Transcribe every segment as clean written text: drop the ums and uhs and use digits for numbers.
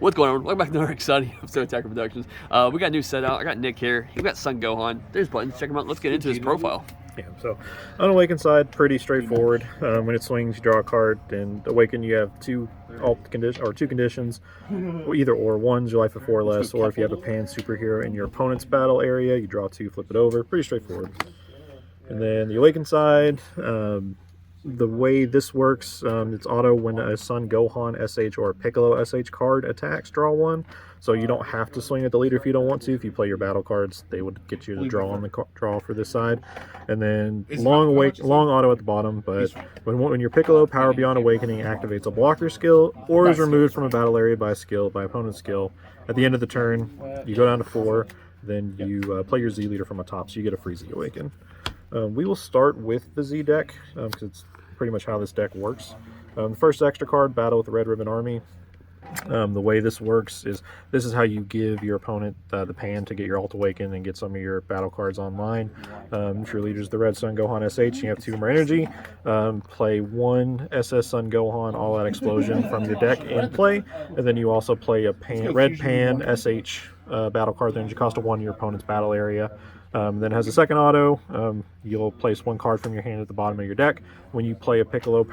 What's going on? Welcome back to another exciting episode of Attacker Productions. We got a new set out. I got Nick here. We got Son Gohan. There's buttons. Check him out. Let's get into his profile. Yeah, so on Awaken side, pretty straightforward. When it swings, you draw a card, and Awaken, you have two conditions, either or. One's your life of 4 or less, or if you have a pan superhero in your opponent's battle area, you draw 2, flip it over. Pretty straightforward. And then the Awaken side, the way this works, it's auto when a Son Gohan SH or a Piccolo SH card attacks, draw 1. So you don't have to swing at the leader if you don't want to. If you play your battle cards, they would get you to draw on the draw for this side. And then long auto at the bottom, but when your Piccolo Power Beyond Awakening activates a blocker skill or is removed from a battle area by opponent's skill, at the end of the turn, you go down to 4, then you play your Z leader from the top, so you get a free Z Awaken. We will start with the Z deck, because it's pretty much how this deck works. The first extra card, Battle with the Red Ribbon Army. The way this works is, this is how you give your opponent the pan to get your Alt Awaken and get some of your battle cards online. If your leader's the Red Son Gohan SH, you have 2 more energy. Play 1 SS Son Gohan All Out Explosion from your deck in play, and then you also play a Red Pan SH battle card that energy cost of 1 in your opponent's battle area. Then it has a second auto. You'll place 1 card from your hand at the bottom of your deck. When you play a Piccolo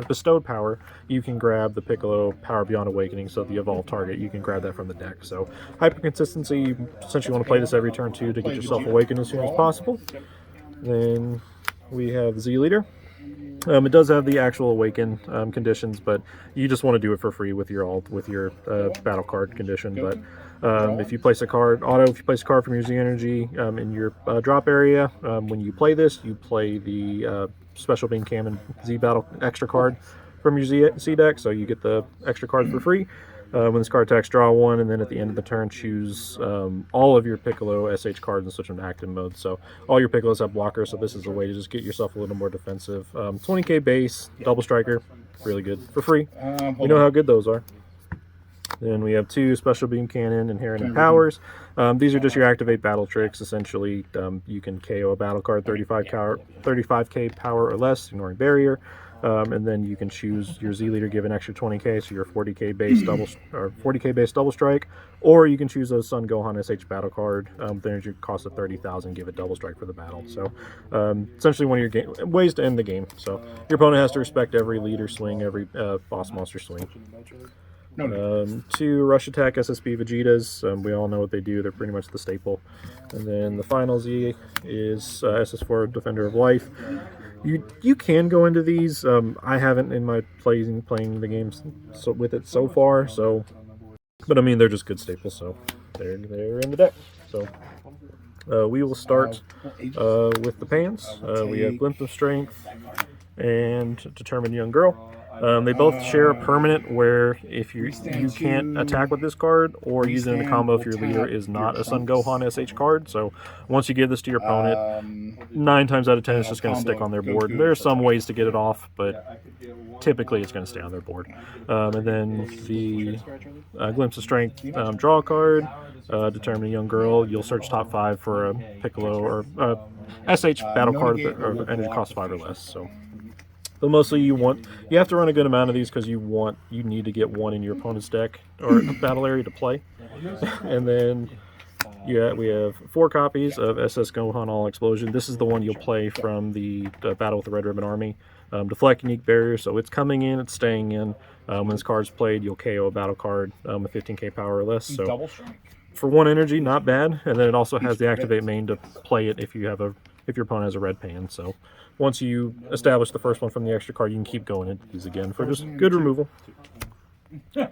bestowed power, you can grab the Piccolo Power Beyond Awakening, so the evolved target, you can grab that from the deck. So hyper consistency, you essentially want to play this every turn 2 to get yourself awakened as soon as possible. Then we have the Z Leader. It does have the actual awaken conditions, but you just want to do it for free with your battle card condition. But if you place a card from your Z energy in your drop area, when you play this, you play the Special Beam Cannon Z battle extra card from your Z deck, so you get the extra card for free. When this card attacks, draw 1, and then at the end of the turn, choose all of your Piccolo SH cards and switch them to active mode. So all your Piccolos have blockers, so this is a way to just get yourself a little more defensive. 20k base, double striker, really good for free. You know how good those are. Then we have 2 Special Beam Cannon Inherent Powers. These are just your activate battle tricks. Essentially, you can KO a battle card 35k power or less, ignoring barrier. And then you can choose your Z leader, give an extra 20k, so your 40k base double strike, or you can choose a Son Gohan SH battle card. The energy cost of 30,000, give it double strike for the battle. So essentially, one of your ways to end the game. So your opponent has to respect every leader swing, every boss monster swing. 2 Rush Attack SSB Vegetas. We all know what they do. They're pretty much the staple. And then the final Z is SS4 Defender of Life. You can go into these. I haven't in my playing the games with it so far. So, but I mean, they're just good staples. So they're in the deck. So we will start with the pans. We have Glimpse of Strength and Determined Young Girl. They both share a permanent where if you can't attack with this card or use it in a combo if your leader is not a Son Gohan SH card. So once you give this to your opponent, 9 times out of 10 it's just going to stick on their board. There are some ways to get it off, but typically it's going to stay on their board. And then the Glimpse of Strength, draw a card, Determine a Young Girl. You'll search top 5 for a Piccolo or SH battle card or energy cost 5 or less. So. But mostly you have to run a good amount of these because you need to get 1 in your opponent's deck or battle area to play. And then we have 4 copies of SS Gohan All Explosion. This is the one you'll play from the Battle with the Red Ribbon Army. Deflect Unique Barrier, so it's coming in, it's staying in. When this card's played, you'll KO a battle card with 15k power or less. So for 1 energy, not bad. And then it also has the activate main to play it if your opponent has a red pan. So once you establish the first one from the extra card, you can keep going into these again for just good removal. And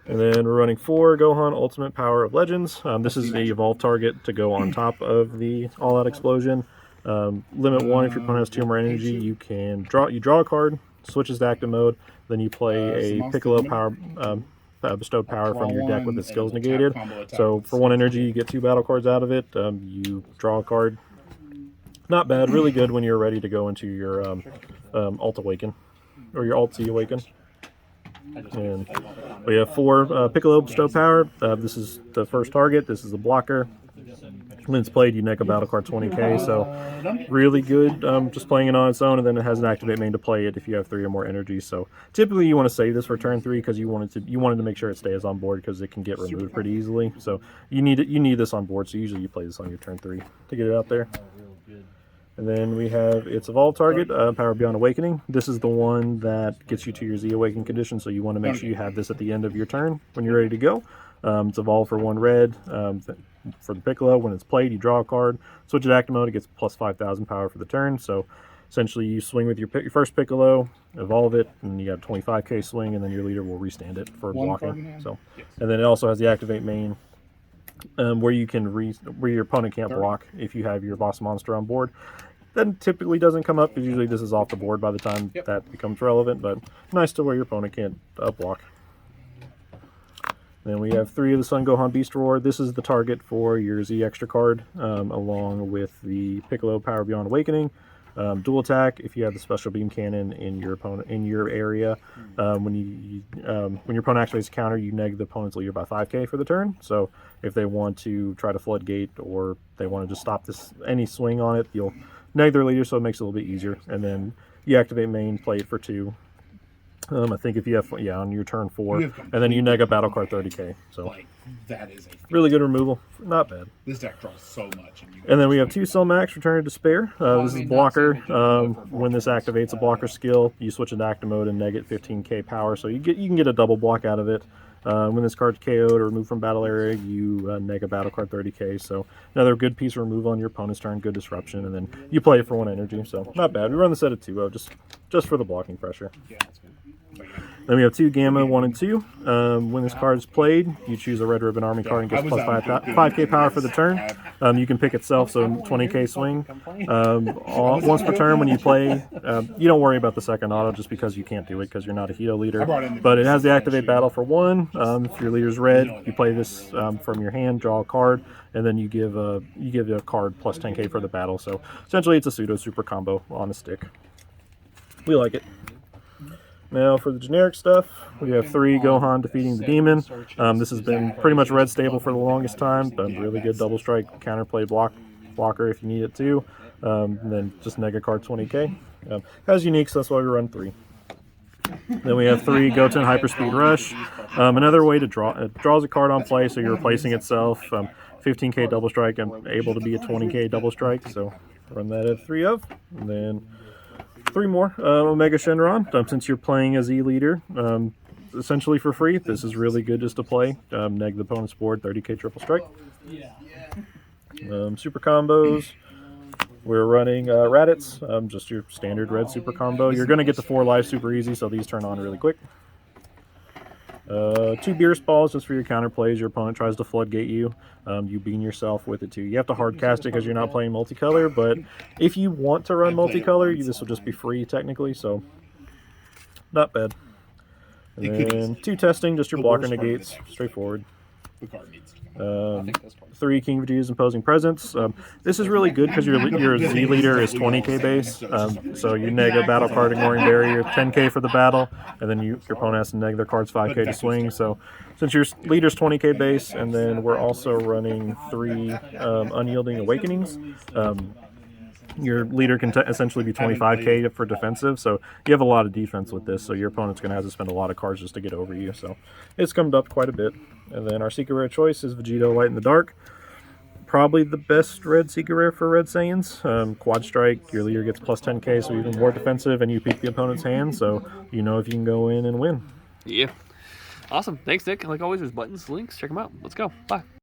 then we're running 4 Gohan Ultimate Power of Legends. This is the evolved target to go on top of the All Out Explosion. Limit 1 if your opponent has 2 more energy. You draw a card, switches to active mode, then you play a Piccolo Power bestowed power from your deck with its skills negated. So for 1 energy, you get 2 battle cards out of it. You draw a card. Not bad, really good when you're ready to go into your Alt Awaken, or your Alt Z Awaken. And we have 4 Piccolo Bestow Power. This is the first target. This is a blocker. When it's played, you neg a battle card 20k, so really good just playing it on its own, and then it has an activate main to play it if you have 3 or more energies. So typically you want to save this for turn 3 because you wanted to make sure it stays on board because it can get removed pretty easily. So you need this on board, so usually you play this on your turn 3 to get it out there. And then we have its evolved target, Power Beyond Awakening. This is the one that gets you to your Z Awakening condition, so you want to make sure you have this at the end of your turn when you're ready to go. It's evolved for 1 red. For the Piccolo, when it's played, you draw a card, switch it to active mode, it gets plus 5,000 power for the turn. So essentially you swing with your first Piccolo, evolve it, and you got a 25k swing, and then your leader will restand it for blocking. So, and then it also has the activate main, where you can where your opponent can't block if you have your boss monster on board. That typically doesn't come up because usually this is off the board by the time that becomes relevant, but nice to where your opponent can't block. Then we have 3 of the Son Gohan Beast Roar. This is the target for your Z extra card, along with the Piccolo Power Beyond Awakening. Dual attack. If you have the special beam cannon in your area, when your opponent activates a counter, you neg the opponent's leader by 5k for the turn. So if they want to try to floodgate or they want to just stop any swing on it, you'll neg their leader, so it makes it a little bit easier. And then you activate main, play it for 2. I think if you have, on your turn 4, and then you neg a battle card 30k. So like, that is a really good removal. Not bad. This deck draws so much. And then we have 2 Selmax, Return to Despair. This is blocker. When this activates a blocker skill, you switch into active mode and neg it 15k power. So you can get a double block out of it. When this card's KO'd or removed from battle area, you neg a battle card 30k. So another good piece of removal on your opponent's turn, good disruption, and then you play it for 1 energy. So not bad. We run the set of 2 just for the blocking pressure. Yeah, that's good. Then we have 2 Gamma, 1 and 2. When this card is played, you choose a Red Ribbon Army card and gets plus 5k power for the turn. You can pick itself, so 20k swing. Once per turn when you play, you don't worry about the second auto just because you can't do it because you're not a Hito leader. But it has the activate battle for 1. If your leader's red, you play this from your hand, draw a card, and then you give a card plus 10k for the battle. So essentially it's a pseudo super combo on a stick. We like it. Now for the generic stuff, we have 3 Gohan defeating the demon. This has been pretty much red stable for the longest time. Done really good double strike, counterplay blocker if you need it too. And then just neg a card 20k. Has unique, so that's why we run 3. Then we have 3 Goten Hyperspeed Rush. Another way to draws a card on play, so you're replacing itself. 15k double strike and able to be a 20k double strike, so run that at 3 of. And then 3 more Omega Shenron. Since you're playing as E-Leader, essentially for free, this is really good just to play. Neg the opponent's board, 30k triple strike. Super combos. We're running Raditz, just your standard red super combo. You're going to get the 4 life super easy, so these turn on really quick. 2 Beerus Balls just for your counter plays. Your opponent tries to floodgate you. You bean yourself with it too. You have to hard cast it because you're not playing multicolor, but if you want to run multicolor, this will just be free technically, so not bad. And then 2 testing, just your blocker negates, straightforward. 3 King Vegeta's Imposing Presence. This is really good because your Z leader is 20k base, so you neg a battle card ignoring barrier, 10k for the battle, and then your opponent has to neg their cards 5k to swing. So since your leader's 20k base, and then we're also running 3 Unyielding Awakenings. Your leader can essentially be 25k for defensive, so you have a lot of defense with this, so your opponent's going to have to spend a lot of cards just to get over you, so it's come up quite a bit. And then our secret rare choice is Vegito Light in the Dark. Probably the best red secret rare for Red Saiyans. Quad Strike, your leader gets plus 10k, so even more defensive, and you peek the opponent's hand, so you know if you can go in and win. Yeah. Awesome. Thanks, Nick. Like always, there's buttons, links. Check them out. Let's go. Bye.